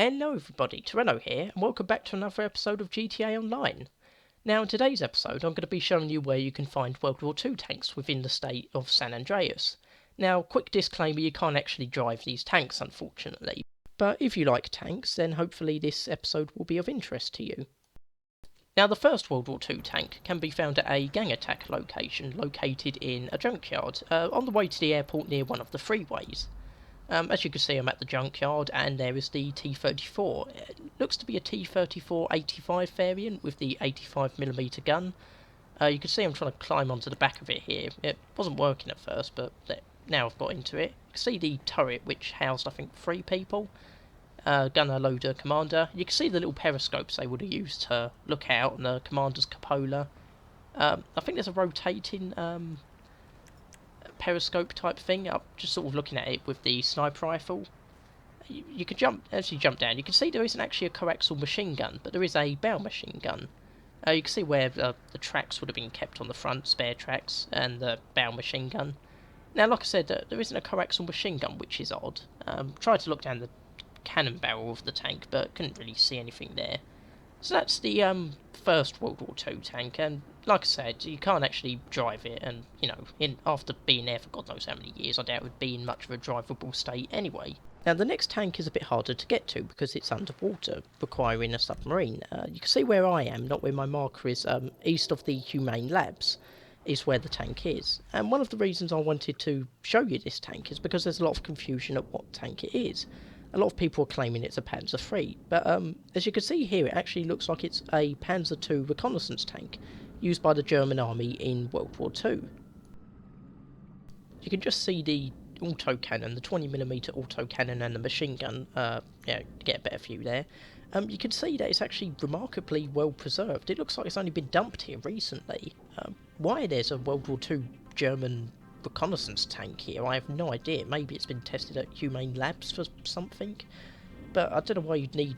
Hello everybody, Toreno here, and welcome back to another episode of GTA Online. Now in today's episode I'm going to be showing you where you can find World War II tanks within the state of San Andreas. Now quick disclaimer, you can't actually drive these tanks unfortunately, but if you like tanks then hopefully this episode will be of interest to you. Now the first World War II tank can be found at a gang attack location located in a junkyard on the way to the airport near one of the freeways. As you can see, I'm at the junkyard, and there is the T-34. It looks to be a T-34-85 variant with the 85mm gun. You can see I'm trying to climb onto the back of it here. It wasn't working at first, but now I've got into it. You can see the turret, which housed, I think, 3 people. Gunner, loader, commander. You can see the little periscopes they would have used to look out, and the commander's cupola. I think there's a rotating periscope type thing. I'm just sort of looking at it with the sniper rifle. You can jump, as you jump down, you can see there isn't actually a coaxial machine gun, but there is a bow machine gun. You can see where the tracks would have been kept on the front, spare tracks, and the bow machine gun. Now, like I said, there isn't a coaxial machine gun, which is odd. Tried to look down the cannon barrel of the tank, but couldn't really see anything there. So that's the first World War II tank, and like I said, you can't actually drive it, and, you know, after being there for God knows how many years, I doubt it would be in much of a drivable state anyway. Now, the next tank is a bit harder to get to because it's underwater, requiring a submarine. You can see where I am, not where my marker is, east of the Humane Labs, is where the tank is. And one of the reasons I wanted to show you this tank is because there's a lot of confusion at what tank it is. A lot of people are claiming it's a Panzer III, but as you can see here, it actually looks like it's a Panzer II reconnaissance tank used by the German army in World War II. You can just see the autocannon, the 20mm autocannon and the machine gun, get a better view there. You can see that it's actually remarkably well preserved. It looks like it's only been dumped here recently. Why there's a World War II German reconnaissance tank here, I have no idea. Maybe it's been tested at Humane Labs for something, but I don't know why you'd need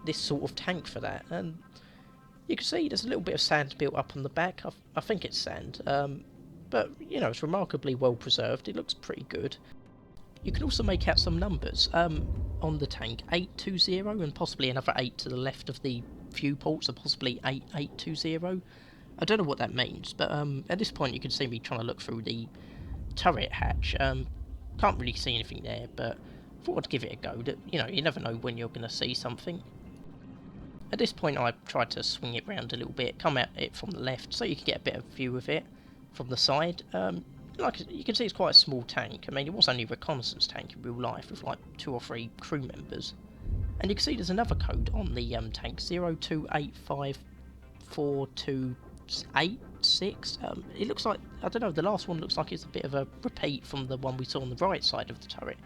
this sort of tank for that. And you can see there's a little bit of sand built up on the back. I think it's sand, but you know, it's remarkably well preserved. It looks pretty good. You can also make out some numbers on the tank, 820 and possibly another 8 to the left of the few ports, so possibly 8820. I don't know what that means, but at this point you can see me trying to look through the turret hatch. Can't really see anything there, but I thought I'd give it a go. You know, you never know when you're going to see something. At this point I tried to swing it round a little bit, come at it from the left so you can get a better view of it from the side. Like you can see, it's quite a small tank. I mean, it was only a reconnaissance tank in real life with like 2 or 3 crew members. And you can see there's another code on the tank, 02854286. It looks like, I don't know, the last one looks like it's a bit of a repeat from the one we saw on the right side of the turret.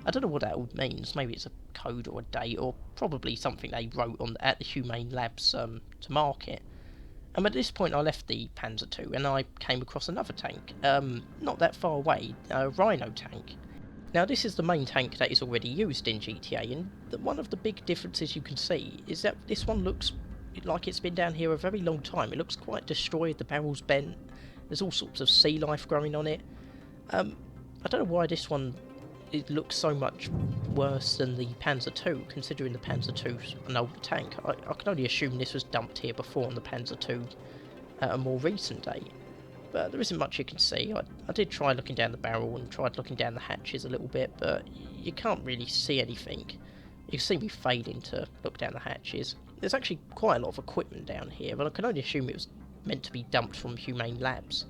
I don't know what that all means. Maybe it's a code or a date, or probably something they wrote on at the Humane Labs to mark it. And at this point I left the Panzer II and I came across another tank, not that far away, a Rhino tank. Now this is the main tank that is already used in GTA, and one of the big differences you can see is that this one looks like it's been down here a very long time. It looks quite destroyed, the barrel's bent, there's all sorts of sea life growing on it. I don't know why this one, it looks so much worse than the Panzer II, considering the Panzer II's an older tank. I can only assume this was dumped here before on the Panzer II at a more recent date. But there isn't much you can see. I did try looking down the barrel and tried looking down the hatches a little bit, but you can't really see anything. You can see me failing to look down the hatches. There's actually quite a lot of equipment down here, but I can only assume it was meant to be dumped from Humane Labs.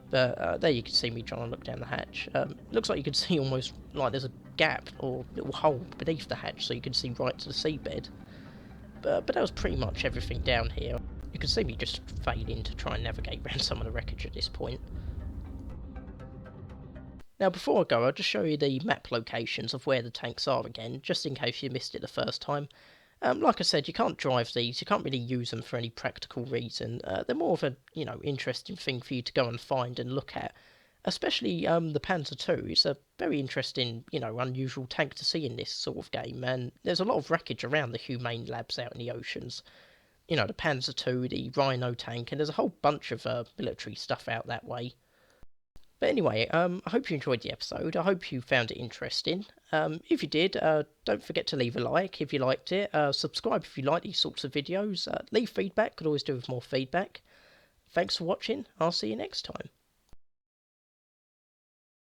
But there you can see me trying to look down the hatch. It looks like you can see almost like there's a gap or little hole beneath the hatch, so you can see right to the seabed. But that was pretty much everything down here. You can see me just failing to try and navigate around some of the wreckage at this point. Now before I go, I'll just show you the map locations of where the tanks are again, just in case you missed it the first time. Like I said, you can't drive these, you can't really use them for any practical reason. They're more of a, you know, interesting thing for you to go and find and look at. Especially the Panzer II. It's a very interesting, you know, unusual tank to see in this sort of game, and there's a lot of wreckage around the Humane Labs out in the oceans. You know, the Panzer II, the Rhino tank, and there's a whole bunch of military stuff out that way. But anyway, I hope you enjoyed the episode. I hope you found it interesting. If you did, don't forget to leave a like if you liked it. Subscribe if you like these sorts of videos. Leave feedback, could always do with more feedback. Thanks for watching. I'll see you next time.